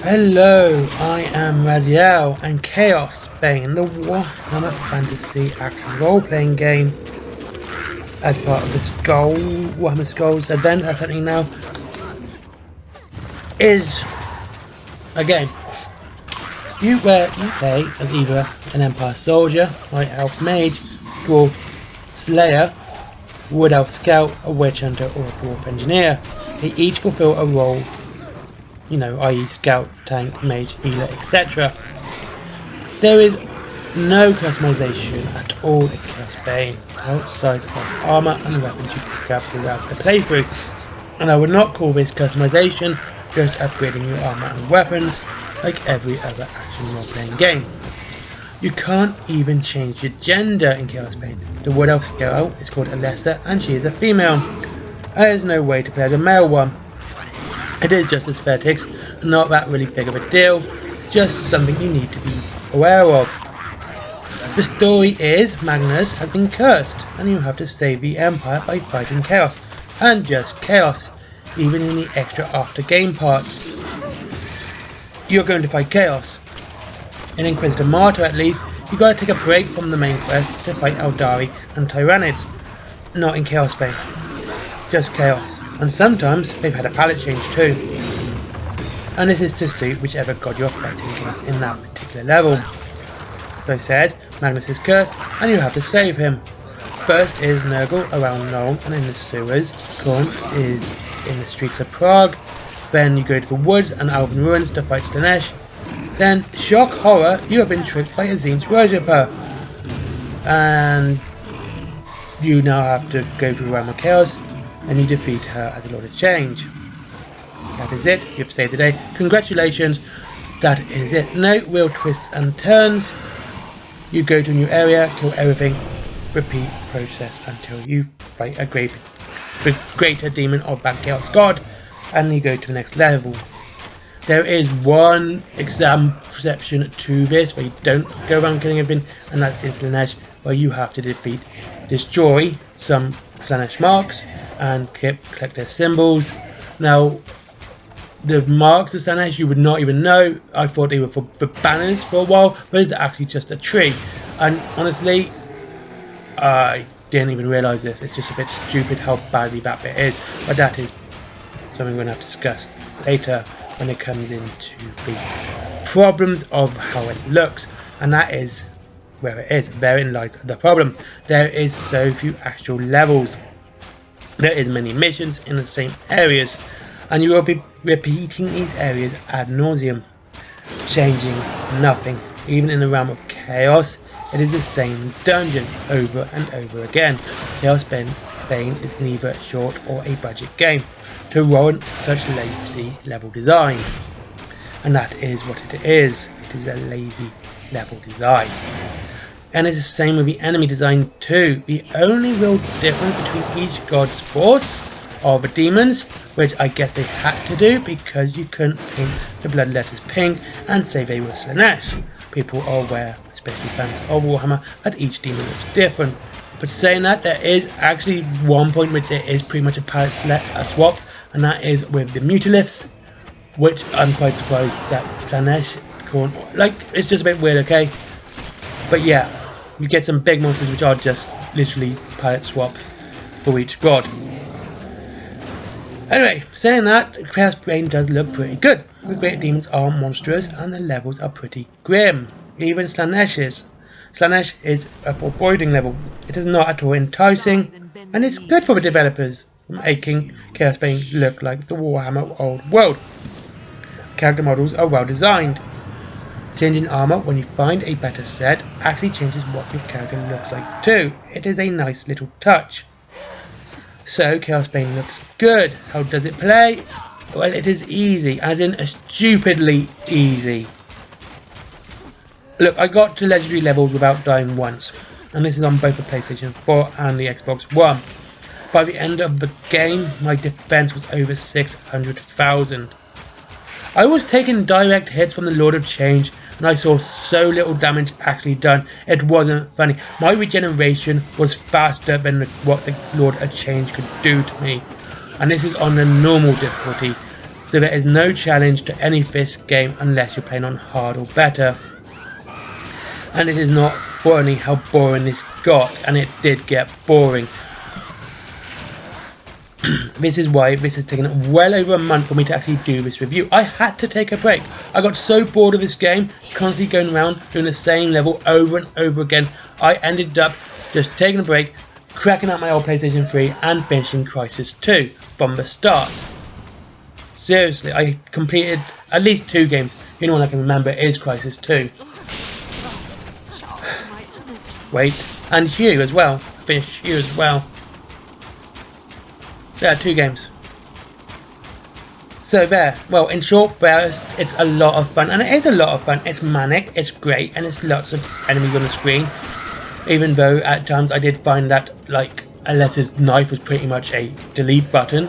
Hello, I am Raziel and Chaosbane, the Warhammer Fantasy Action Role-Playing game as part of the Warhammer Skulls event that's happening now is a game. You play as either an Empire Soldier, White Elf Mage, Dwarf Slayer, Wood Elf Scout, a Witch Hunter or a Dwarf Engineer. They each fulfill a role, i.e. Scout, Tank, Mage, Healer, etc. There is no customization at all in Chaosbane outside of armour and weapons you pick up throughout the playthrough. And I would not call this customization, just upgrading your armour and weapons like every other action role-playing game. You can't even change your gender in Chaosbane. The Wood Elf Scout is called Alessa and she is a female. There is no way to play as a male one. It is just aesthetics, not that really big of a deal, just something you need to be aware of. The story is Magnus has been cursed and you have to save the Empire by fighting chaos, and just chaos, even in the extra after game parts. You're going to fight chaos. In Inquisitor Martyr at least, you gotta take a break from the main quest to fight Eldari and Tyrannids. Not in Chaosbane, just chaos. And sometimes they've had a palette change too. And this is to suit whichever god you're fighting against in that particular level. As I said, Magnus is cursed and you have to save him. First is Nurgle around Nuln and in the sewers. Korn is in the streets of Prague. Then you go to the woods and Elven ruins to fight Slanesh. Then, shock horror, you have been tricked by Azim's worshipper. And you now have to go through Warhammer Chaos and you defeat her as a Lord of Change. That is it, you've saved the day. Congratulations, that is it. No real twists and turns. You go to a new area, kill everything, repeat process until you fight a greater demon or bad chaos god, and you go to the next level. There is one exception to this where you don't go around killing everything, and that's in Slanesh, where you have to destroy some Slanesh marks and collect their symbols. Now, the marks of Slanesh you would not even know. I thought they were for banners for a while, but it's actually just a tree. And honestly, I didn't even realise this. It's just a bit stupid how badly that bit is. But that is something we're going to have to discuss later when it comes into the problems of how it looks. And that is where it is. Therein lies the problem. There is so few actual levels. There is many missions in the same areas, and you will be repeating these areas ad nauseum, changing nothing. Even in the realm of chaos, it is the same dungeon over and over again. Chaosbane is neither a short or a budget game to warrant such lazy level design, and that is what it is. It is a lazy level design. And it's the same with the enemy design too. The only real difference between each god's force are the demons, which I guess they had to do because you couldn't paint the blood letters pink and say they were Slanesh. People are aware, especially fans of Warhammer, that each demon looks different. But saying that, there is actually one point which it is pretty much a palette swap, and that is with the Mutiliths, which I'm quite surprised that Slanesh it's just a bit weird, okay? But yeah, you get some big monsters which are just literally palette swaps for each god. Anyway, saying that, Chaosbane does look pretty good. The great demons are monstrous and the levels are pretty grim. Even Slanesh is. Slanesh is a foreboding level. It is not at all enticing, and it's good for the developers, making Chaosbane look like the Warhammer old world. Character models are well designed. Changing armor when you find a better set actually changes what your character looks like too. It is a nice little touch. So Chaosbane looks good. How does it play? Well, it is easy, as in stupidly easy. Look, I got to legendary levels without dying once, and this is on both the PlayStation 4 and the Xbox One. By the end of the game, my defense was over 600,000. I was taking direct hits from the Lord of Change, and I saw so little damage actually done, it wasn't funny. My regeneration was faster than what the Lord of Change could do to me. And this is on the normal difficulty. so there is no challenge to any this game unless you're playing on hard or better. And it is not funny how boring this got, and it did get boring. This is why this has taken well over a month for me to actually do this review. I had to take a break. I got so bored of this game, constantly going around doing the same level over and over again. I ended up just taking a break, cracking out my old PlayStation 3 and finishing Crisis 2 from the start. Seriously, I completed at least 2 games. The only one I can remember is Crisis 2. Wait, and Hugh as well. I finished Hugh as well. Yeah, 2 games. So there, well, in short bursts, it's a lot of fun, and it is a lot of fun. It's manic, it's great, and it's lots of enemies on the screen. Even though at times I did find that, like, Alessa's knife was pretty much a delete button.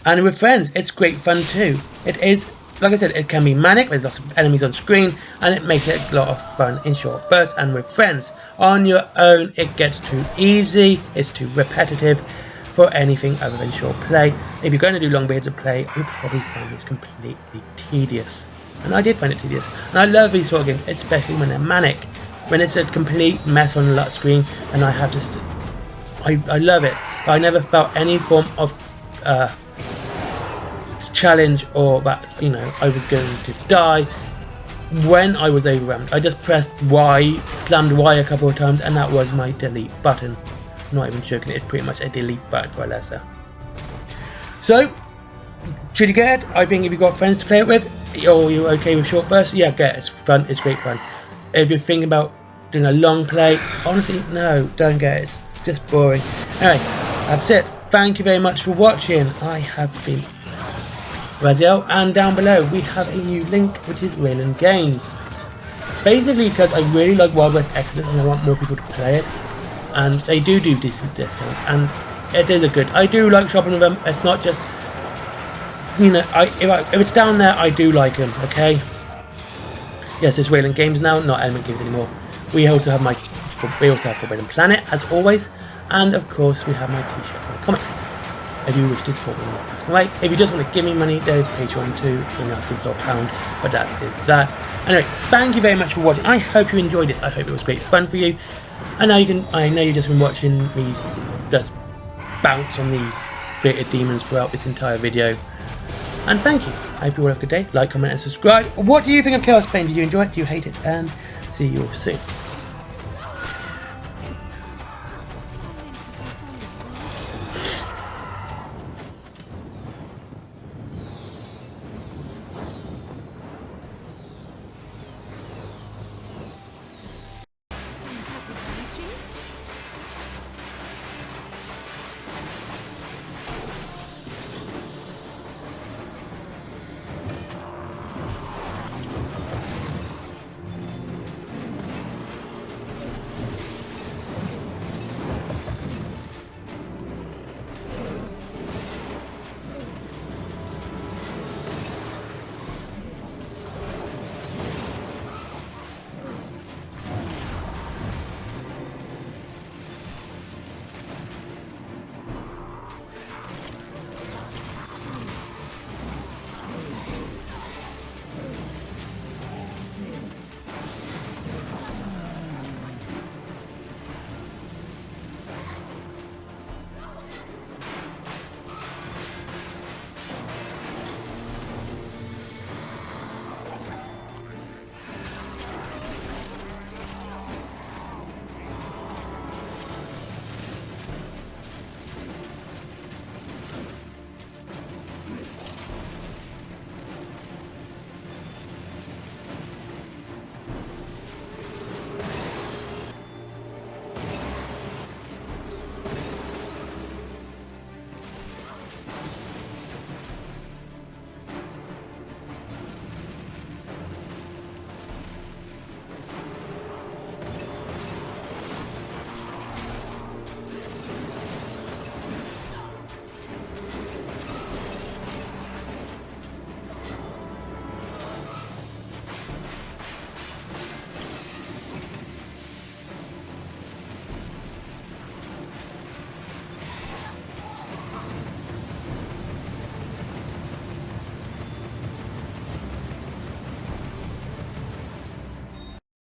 And with friends, it's great fun too. It is, like I said, it can be manic, there's lots of enemies on screen, and it makes it a lot of fun in short bursts. And with friends, on your own, it gets too easy, it's too repetitive for anything other than short play. If you're going to do long periods of play, you'll probably find this completely tedious. And I did find it tedious. And I love these sort of games, especially when they're manic. When it's a complete mess on the screen, and I have to... I love it. But I never felt any form of challenge or that, you know, I was going to die when I was overwhelmed. I just pressed Y, slammed Y a couple of times, and that was my delete button. I'm not even joking, it's pretty much a delete button for Alessa. So, should you get it? I think if you've got friends to play it with, or you're okay with short bursts, yeah, get it. It's fun, it's great fun. If you're thinking about doing a long play, honestly, no, don't get it. It's just boring. Anyway, that's it. Thank you very much for watching. I have been Raziel, and down below we have a new link, which is Wayland Games. Basically, because I really like Wild West Exodus and I want more people to play it, and they do decent discounts, and it is a good. I do like shopping with them. It's not just, you know, if it's down there, I do like them. Okay. Yes, it's Wayland Games now, not Element Games anymore. We also have Forbidden Planet as always, and of course we have my t-shirt for the comics. If you wish to support me in that personal way, if you just want to give me money, there's Patreon too. It's only asking for £1, but that is that. Anyway, thank you very much for watching. I hope you enjoyed this. I hope it was great fun for you. And now I know you've just been watching me just bounce on the created demons throughout this entire video. And thank you. I hope you all have a good day. Like, comment, and subscribe. What do you think of Chaosbane? Did you enjoy it? Do you hate it? And see you all soon.